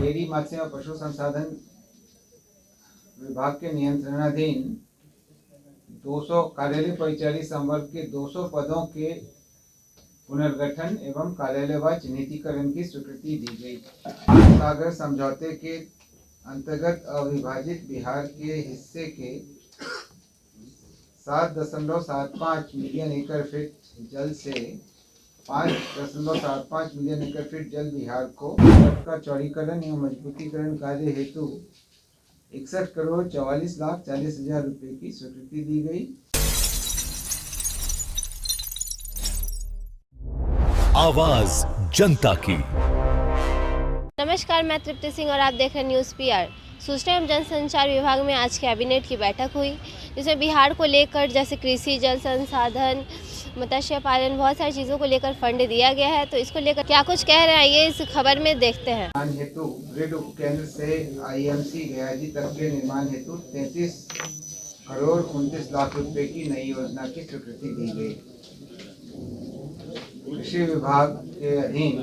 Dairy मत्स्य एवं पशु संसाधन विभाग के नियंत्रणाधीन 200 कार्यालय परिचारी संवर्ग के 200 पदों के पुनर्गठन एवं कार्यलयवार चिन्हितीकरण की स्वीकृति दी गई। सागर समझौते के अंतर्गत अविभाजित बिहार के हिस्से के 7.75 मिलियन एकड़ फीट जल से 5.75 मिलियन एकड़ फीट जल बिहार को का चौड़ीकरण एवं मजबूतीकरण कार्य हेतु 61,44,40,000 रुपए की स्वीकृति दी गई। आवाज जनता की। नमस्कार, मैं तृप्ति सिंह और आप देख रहे हैं न्यूज़ पीआर। सूचना एवं जनसंचार विभाग में आज कैबिनेट की बैठक हुई, जिसमें बिहार को लेकर जैसे कृषि, जल संसाधन, मत्स्य पालन, बहुत सारी चीज़ों को लेकर फंड दिया गया है। तो इसको लेकर क्या कुछ कह रहे हैं, ये इस खबर में देखते हैं। निर्माण हेतु ग्रिड उपकेंद्र से आईएमसी गयाजी तक के निर्माण हेतु 33,29,00,000 रुपए की नई योजना की स्वीकृति दी गई। कृषि विभाग के अधीन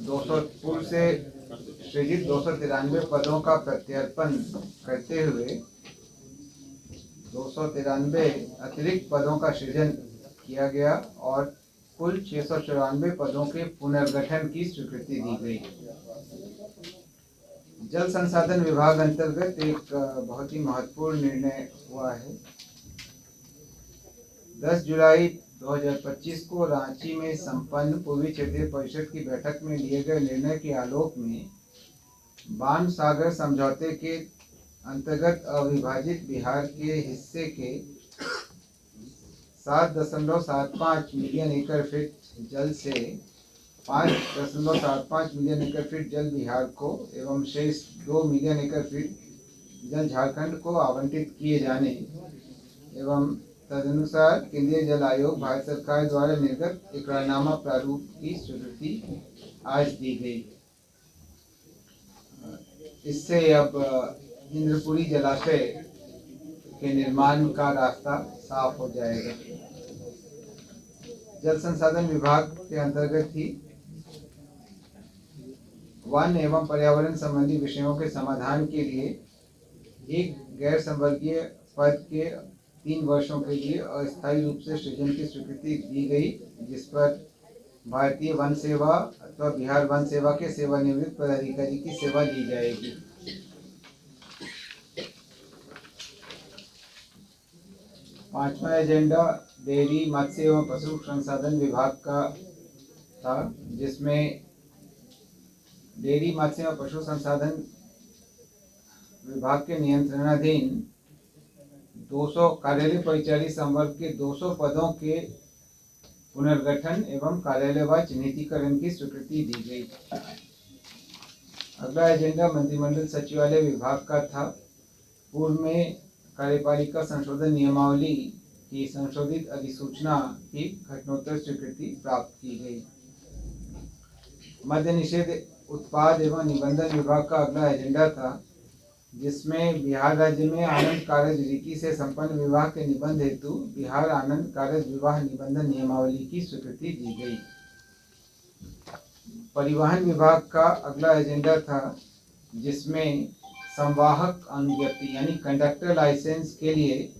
200 पूर्व से सृजित 293 पदों का प्रत्यर्पण करते हुए 293 अतिरिक्त पदों का सृजन किया गया और कुल 694 पदों के पुनर्गठन की स्वीकृति दी गई। जल संसाधन विभाग अंतर्गत एक बहुत ही महत्वपूर्ण निर्णय हुआ है। 10 जुलाई 2025 को रांची में संपन्न पूर्वी क्षेत्रीय परिषद की बैठक में लिए गए निर्णय के आलोक में बाण सागर समझौते के अंतर्गत अविभाजित बिहार के हिस्से के 7.75 मिलियन एकड़ फीट जल से 5.75 मिलियन एकड़ फीट जल बिहार को एवं शेष 2 मिलियन एकड़ फीट जल झारखंड को आवंटित किए जाने एवं तदनुसार केंद्रीय जल आयोग भारत सरकार द्वारा निर्गत इकरारनामा प्रारूप की स्वीकृति आज दी गई। इससे अब इंद्रपुरी जलाशय के निर्माण का रास्ता साफ हो जाएगा। जल संसाधन विभाग के अंतर्गत ही वन एवं पर्यावरण संबंधी विषयों के समाधान के लिए एक गैर संवर्गीय पद के 3 वर्षों के लिए अस्थायी रूप से सृजन की स्वीकृति दी गई, जिस पर भारतीय वन सेवा अथवा बिहार वन सेवा के सेवानिवृत्त पदाधिकारी की सेवा दी जाएगी। पांचवा एजेंडा डेयरी मत्स्य एवं पशु संसाधन विभाग का था, जिसमें डेयरी मत्स्य एवं पशु संसाधन विभाग के नियंत्रणाधीन 200 कार्यालय परिचारी संवर्ग के 200 पदों के पुनर्गठन एवं कार्यलयवार चिन्हितीकरण की स्वीकृति दी गई। अगला एजेंडा मंत्रिमंडल सचिवालय विभाग का था। पूर्व में कार्यपालिका संशोधन नियमावली की संशोधित अधिसूचना की घटनोत्तर स्वीकृति प्राप्त की गई। मद्य निषेध उत्पाद एवं निबंधन विभाग का अगला एजेंडा था, जिसमें बिहार राज्य में आनंद कारज रीति से संपन्न विवाह के निबंध हेतु बिहार आनंद कारज विवाह निबंधन नियमावली की स्वीकृति दी गई। परिवहन विभाग का अगला एजेंडा था, जिसमें संवाहक अनुज्ञप्ति यानी कंडक्टर लाइसेंस के लिए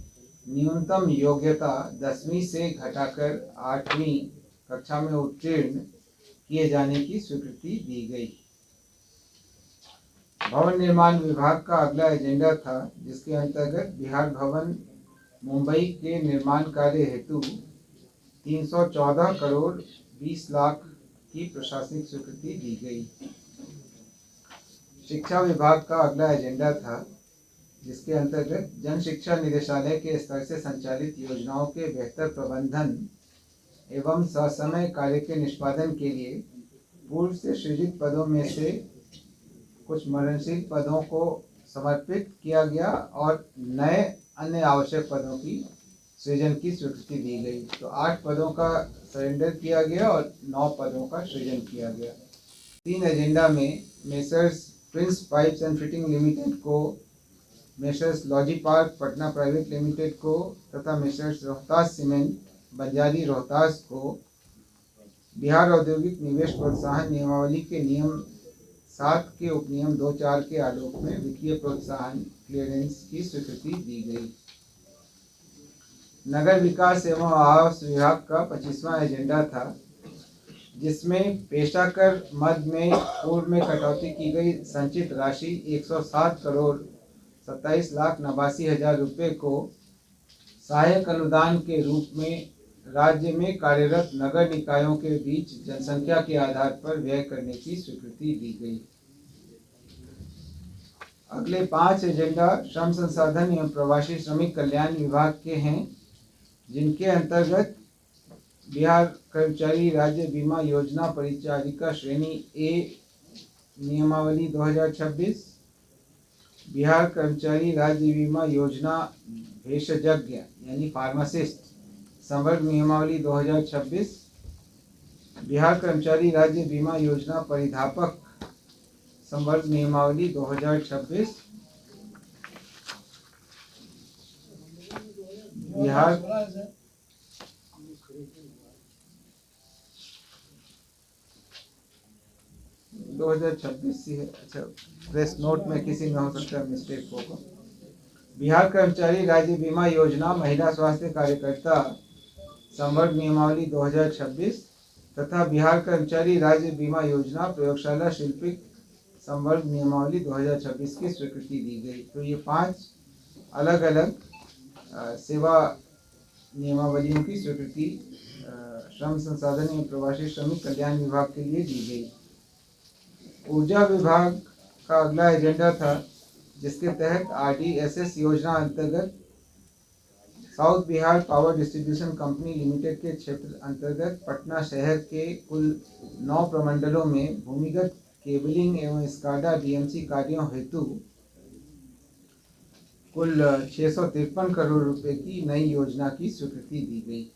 न्यूनतम योग्यता 10वीं से घटाकर 8वीं कक्षा में उत्तीर्ण किए जाने की स्वीकृति दी गई। भवन निर्माण विभाग का अगला एजेंडा था, जिसके अंतर्गत बिहार भवन मुंबई के निर्माण कार्य हेतु 314 करोड़ 20 लाख की प्रशासनिक स्वीकृति दी गई। शिक्षा विभाग का अगला एजेंडा था, जिसके अंतर्गत जन शिक्षा निदेशालय के स्तर से संचालित योजनाओं के बेहतर प्रबंधन एवं ससमय कार्य के निष्पादन के लिए पूर्व से सृजित पदों में से कुछ मरणशील पदों को समर्पित किया गया और नए अन्य आवश्यक पदों की सृजन की स्वीकृति दी गई। तो 8 पदों का सरेंडर किया गया और 9 पदों का सृजन किया गया। 3 एजेंडा में messrs prince pipes and fitting limited को, मेसर्स लॉजी पार्क पटना प्राइवेट लिमिटेड को तथा मेसर्स रोहतास सीमेंट बंजारी रोहतास को बिहार औद्योगिक निवेश प्रोत्साहन नियमावली के नियम 7 के उपनियम 2(4) के आलोक में वित्तीय प्रोत्साहन क्लियरेंस की स्वीकृति दी गई। नगर विकास एवं आवास विभाग का 25वां एजेंडा था, जिसमें पेशाकर मद में पूर्व में कटौती की गई संचित राशि 107 करोड़ 27,89,000 रुपये को सहायक अनुदान के रूप में राज्य में कार्यरत नगर निकायों के बीच जनसंख्या के आधार पर व्यय करने की स्वीकृति दी गई। अगले 5 एजेंडा श्रम संसाधन एवं प्रवासी श्रमिक कल्याण विभाग के हैं, जिनके अंतर्गत बिहार कर्मचारी राज्य बीमा योजना परिचारिका श्रेणी ए नियमावली 2026, बिहार कर्मचारी राज्य बीमा योजना भेषजज्ञ यानी फार्मासिस्ट संवर्ग नियमावली 2026, बिहार कर्मचारी राज्य बीमा योजना परिधापक संवर्ग नियमावली 2026, बिहार 2026 ही है। अच्छा, प्रेस नोट में किसी में हो सकता है मिस्टेक होगा। बिहार कर्मचारी राज्य बीमा योजना महिला स्वास्थ्य कार्यकर्ता संवर्ग नियमावली 2026 तथा बिहार कर्मचारी राज्य बीमा योजना प्रयोगशाला शिल्पिक संवर्ग नियमावली 2026 की स्वीकृति दी गई। तो ये 5 अलग अलग सेवा नियमावलियों की स्वीकृति श्रम संसाधन एवं प्रवासी श्रमिक कल्याण विभाग के लिए दी गई। ऊर्जा विभाग का अगला एजेंडा था, जिसके तहत RDSS योजना अंतर्गत south Bihar power distribution company limited के क्षेत्र अंतर्गत पटना शहर के कुल 9 प्रमंडलों में भूमिगत केबलिंग एवं स्काडा DMC कार्यों हेतु कुल 653 करोड़ रुपए की नई योजना की स्वीकृति दी गई।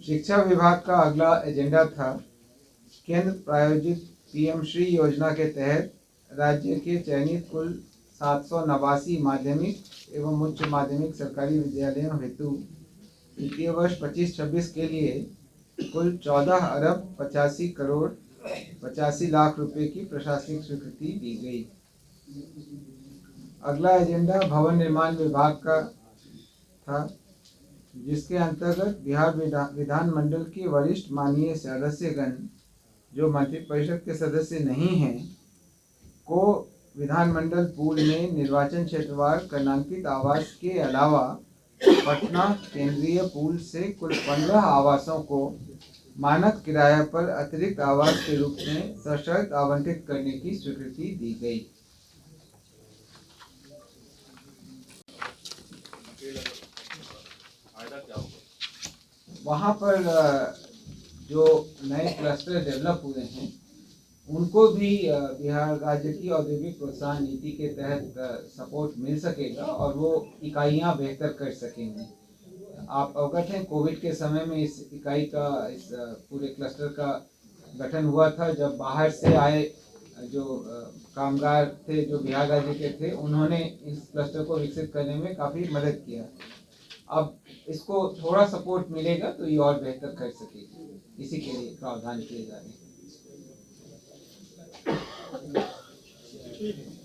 शिक्षा विभाग का अगला एजेंडा था, केंद्र प्रायोजित PM श्री योजना के तहत राज्य के चयनित कुल 789 माध्यमिक एवं उच्च माध्यमिक सरकारी विद्यालयों हेतु वित्तीय वर्ष 25-26 के लिए कुल 14 अरब 85 करोड़ 85 लाख रुपए की प्रशासनिक स्वीकृति दी गई। अगला एजेंडा भवन निर्माण विभाग का था, जिसके अंतर्गत बिहार विधानमंडल के वरिष्ठ माननीय सदस्यगण जो मंत्रिपरिषद के सदस्य नहीं हैं को विधानमंडल पूल में निर्वाचन क्षेत्रवार क्रमांकित आवास के अलावा पटना केंद्रीय पूल से कुल 15 आवासों को मानक किराया पर अतिरिक्त आवास के रूप में सशर्त आवंटित करने की स्वीकृति दी गई। वहाँ पर जो नए क्लस्टर डेवलप हुए हैं उनको भी बिहार राज्य की औद्योगिक प्रोत्साहन नीति के तहत सपोर्ट मिल सकेगा और वो इकाइयाँ बेहतर कर सकेंगे। आप अवगत हैं, कोविड के समय में इस इकाई का इस पूरे क्लस्टर का गठन हुआ था, जब बाहर से आए जो कामगार थे जो बिहार राज्य के थे, उन्होंने इस क्लस्टर को विकसित करने में काफ़ी मदद किया। अब इसको थोड़ा सपोर्ट मिलेगा तो ये और बेहतर कर सकेगी, इसी के लिए प्रावधान किए जा रहे हैं।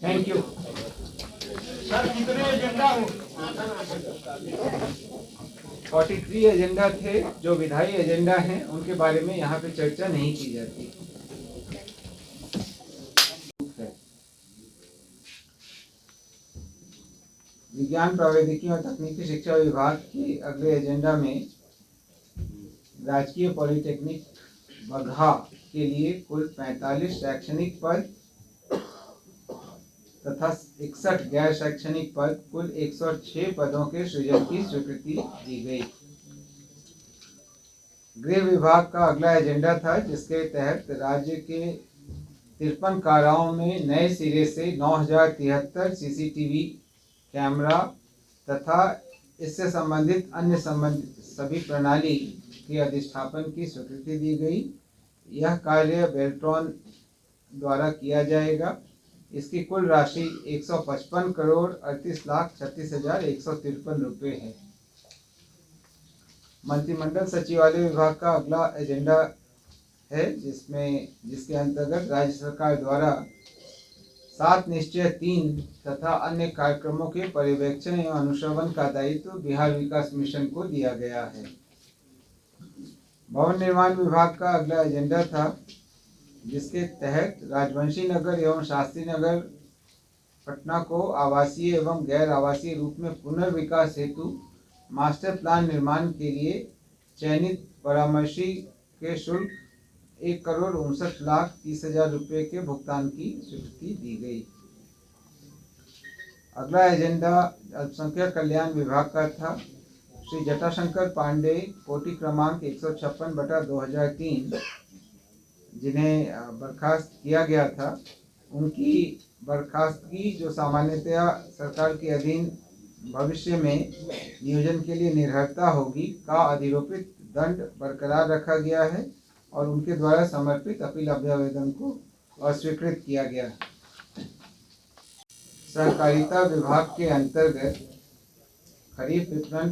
Thank you. सर कितने एजेंडा हो? 43 एजेंडा थे जो विधायी एजेंडा हैं, उनके बारे में यहाँ पे चर्चा नहीं की जाती। विज्ञान प्रौद्योगिकी और तकनीकी शिक्षा विभाग के अगले एजेंडा में राजकीय पॉलिटेक्निक बगहा के लिए कुल 45 शैक्षणिक पद तथा 61 गैर शैक्षणिक पद कुल 106 पदों के सृजन की स्वीकृति दी गई। गृह विभाग का अगला एजेंडा था, जिसके तहत राज्य के 53 काराओं में नए सिरे से 9073 CCTV कैमरा तथा इससे संबंधित अन्य सभी प्रणाली के अधिष्ठापन की स्वीकृति दी गई। यह कार्य बेल्ट्रॉन द्वारा किया जाएगा। इसकी कुल राशि 155 करोड़ 38,36,153 रुपये है। मंत्रिमंडल सचिवालय विभाग का अगला एजेंडा है जिसके अंतर्गत राज्य सरकार द्वारा 7 निश्चय 3 तथा अन्य कार्यक्रमों के पर्यवेक्षण एवं अनुश्रवण का दायित्व बिहार विकास मिशन को दिया गया है। भवन निर्माण विभाग का अगला एजेंडा था, जिसके तहत राजवंशी नगर एवं शास्त्री नगर पटना को आवासीय एवं गैर आवासीय रूप में पुनर्विकास हेतु मास्टर प्लान निर्माण के लिए चयनित परामर्शी के शुल्क 1,59,30,000 रुपये के भुगतान की स्वीकृति दी गई। अगला एजेंडा अल्पसंख्यक कल्याण विभाग का था। श्री जटाशंकर पांडे कोटि क्रमांक 156/2003 जिन्हें बर्खास्त किया गया था, उनकी बर्खास्तगी जो सामान्यतया सरकार के अधीन भविष्य में नियोजन के लिए निर्भरता होगी का अधिरोपित दंड बरकरार रखा गया है और उनके द्वारा समर्पित अपील अभ्यावेदन को अस्वीकृत किया गया है। सहकारिता विभाग के अंतर्गत खरीफ विपणन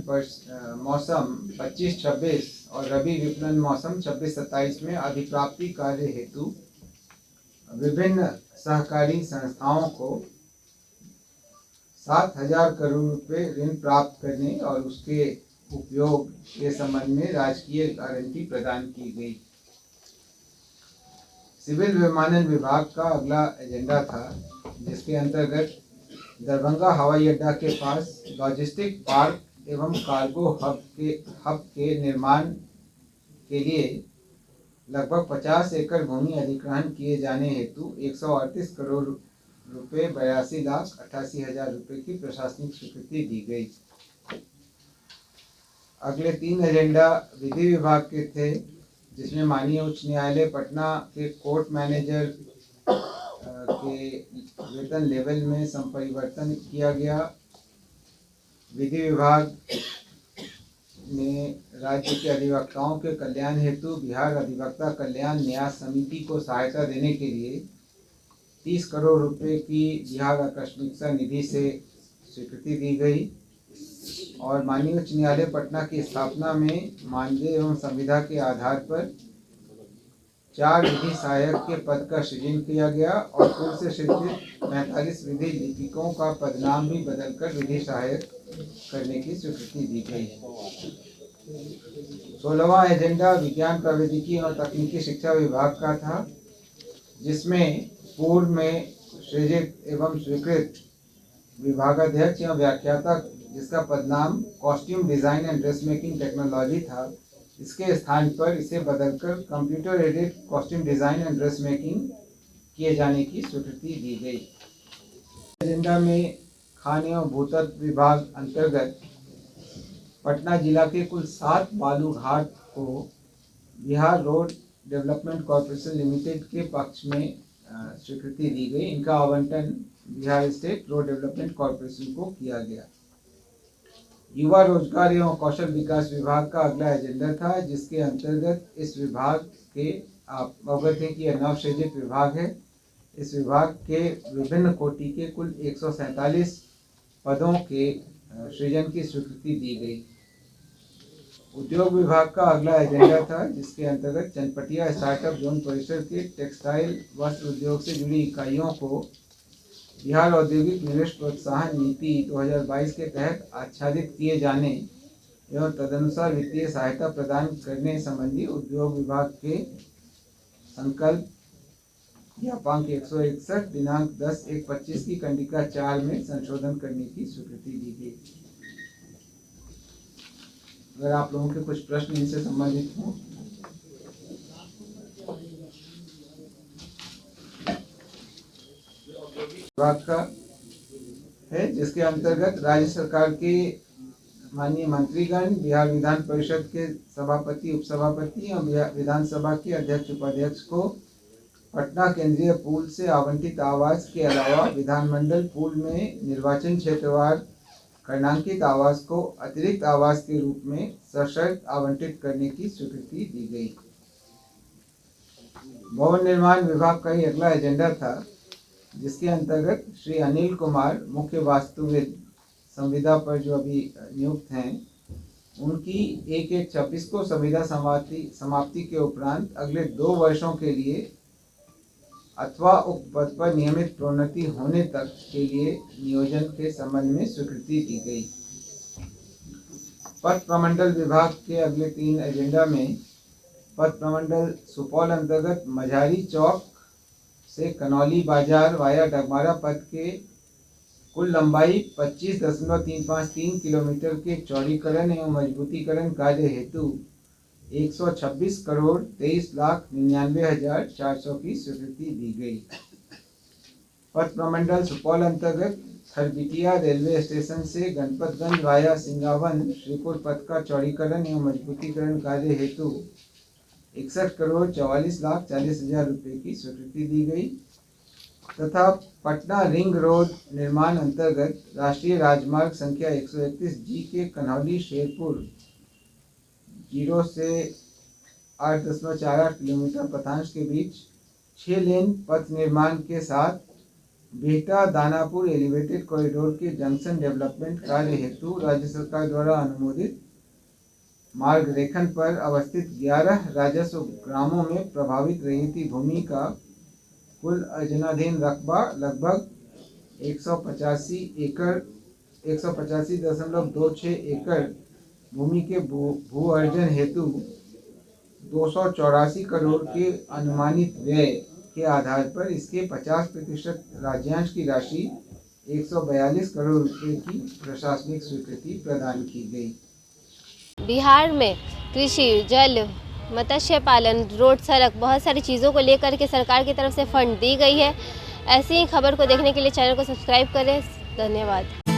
मौसम 25-26 और रबी विपणन मौसम 26-27 में अधिप्राप्ति कार्य हेतु विभिन्न सहकारी संस्थाओं को 7,000 करोड़ रुपए ऋण प्राप्त करने और उसके उपयोग के संबंध में राजकीय गारंटी प्रदान की गई। सिविल विमानन विभाग का अगला एजेंडा था, जिसके अंतर्गत दरभंगा हवाई अड्डा के पास लॉजिस्टिक पार्क एवं कार्गो हब के निर्माण के लिए लगभग 50 एकड़ भूमि अधिग्रहण किए जाने हेतु 138 करोड़ रुपए 82,88,000 रुपये की प्रशासनिक स्वीकृति दी गई। अगले 3 एजेंडा विधि विभाग के थे, जिसमें माननीय उच्च न्यायालय पटना के कोर्ट मैनेजर के वेतन लेवल में संपरिवर्तन किया गया। विधि विभाग ने राज्य के अधिवक्ताओं के कल्याण हेतु बिहार अधिवक्ता कल्याण न्यास समिति को सहायता देने के लिए 30 करोड़ रुपए की बिहार आकस्मिकता निधि से स्वीकृति दी गई और माननीय उच्च न्यायालय पटना की स्थापना में मानदेय एवं संविदा के आधार पर 4 विधि सहायक के पद का सृजन किया गया और पूर्व से सृजित 45 विधि लिपिकों का पदनाम भी बदलकर विधि सहायक करने की स्वीकृति दी गई। 16वां एजेंडा विज्ञान प्रौद्योगिकी और तकनीकी शिक्षा विभाग का था, जिसमें पूर्व में सृजित एवं स्वीकृत विभागाध्यक्ष एवं व्याख्याता जिसका पदनाम costume design and dress making technology था, इसके स्थान पर इसे बदलकर computer aided costume design and dress making किए जाने की स्वीकृति दी गई। एजेंडा में खान एवं भूतत्व विभाग अंतर्गत पटना जिला के कुल 7 बालू घाट को Bihar road development corporation limited के पक्ष में स्वीकृति दी गई। इनका आवंटन Bihar state road development corporation को किया गया। युवा रोजगार एवं कौशल विकास विभाग का अगला एजेंडा था, जिसके अंतर्गत इस विभाग के आप अवगत हैं कि यह नवसृजित विभाग है। इस विभाग के विभिन्न कोटि के कुल 147 पदों के सृजन की स्वीकृति दी गई। उद्योग विभाग का अगला एजेंडा था, जिसके अंतर्गत चनपटिया स्टार्टअप जोन परिसर के टेक्सटाइल वस्त्र उद्योग से जुड़ी इकाइयों को बिहार औद्योगिक निवेश प्रोत्साहन नीति 2022 के तहत आच्छादित किए जाने एवं तदनुसार वित्तीय सहायता प्रदान करने संबंधी उद्योग विभाग के संकल्प ज्ञापांक 161 दिनांक 10/1/25 की कंडिका 4 में संशोधन करने की स्वीकृति दी गई। अगर आप लोगों के कुछ प्रश्न इनसे संबंधित हों। विभाग का है, जिसके अंतर्गत राज्य सरकार के माननीय मंत्रीगण, बिहार विधान परिषद के सभापति, उपसभापति और विधानसभा के अध्यक्ष उपाध्यक्ष को पटना केंद्रीय पूल से आवंटित आवास के अलावा विधानमंडल पूल में निर्वाचन क्षेत्रवार कर्णांकित आवास को अतिरिक्त आवास के रूप में सशर्त आवंटित करने की स्वीकृति दी गई। भवन निर्माण विभाग का ही अगला एजेंडा था, जिसके अंतर्गत श्री अनिल कुमार मुख्य वास्तुविद संविदा पर जो अभी नियुक्त हैं, उनकी 1/1/26 को संविदा समाप्ति के उपरांत अगले 2 वर्षों के लिए अथवा उक्त पद पर नियमित प्रोन्नति होने तक के लिए नियोजन के संबंध में स्वीकृति दी गई। पथ प्रमंडल विभाग के अगले 3 एजेंडा में पथ प्रमंडल सुपौल अंतर्गत मझारी चौक से कनौली बाजार वाया डगमारा पथ के कुल लंबाई 25.353 किलोमीटर के चौड़ीकरण एवं मजबूतीकरण कार्य हेतु 126 करोड़ 23,99,400 की स्वीकृति दी गई। पथ प्रमंडल सुपौल अंतर्गत खरबिटिया रेलवे स्टेशन से गणपतगंज वाया सिंगावन श्रीपुर पथ का चौड़ीकरण एवं मजबूतीकरण कार्य हेतु 61 करोड़ 44,40,000 रुपये की स्वीकृति दी गई तथा पटना रिंग रोड निर्माण अंतर्गत राष्ट्रीय राजमार्ग संख्या 131 जी के कन्हौली शेरपुर 0 से 8.48 किलोमीटर पथांश के बीच 6 लेन पथ निर्माण के साथ बिहटा दानापुर एलिवेटेड कॉरिडोर के जंक्शन डेवलपमेंट कार्य हेतु राज्य सरकार द्वारा अनुमोदित मार्ग रेखन पर अवस्थित 11 राजस्व ग्रामों में प्रभावित रही भूमि का कुल अर्जनाधीन रकबा लगभग 185.26 एकड़ भूमि के भू अर्जन हेतु 284 करोड़ के अनुमानित व्यय के आधार पर इसके 50% राज्यांश की राशि 142 करोड़ रुपए की प्रशासनिक स्वीकृति प्रदान की गई। बिहार में कृषि, जल, मत्स्य पालन, रोड, सड़क, बहुत सारी चीज़ों को लेकर के सरकार की तरफ से फंड दी गई है। ऐसी ही खबर को देखने के लिए चैनल को सब्सक्राइब करें। धन्यवाद।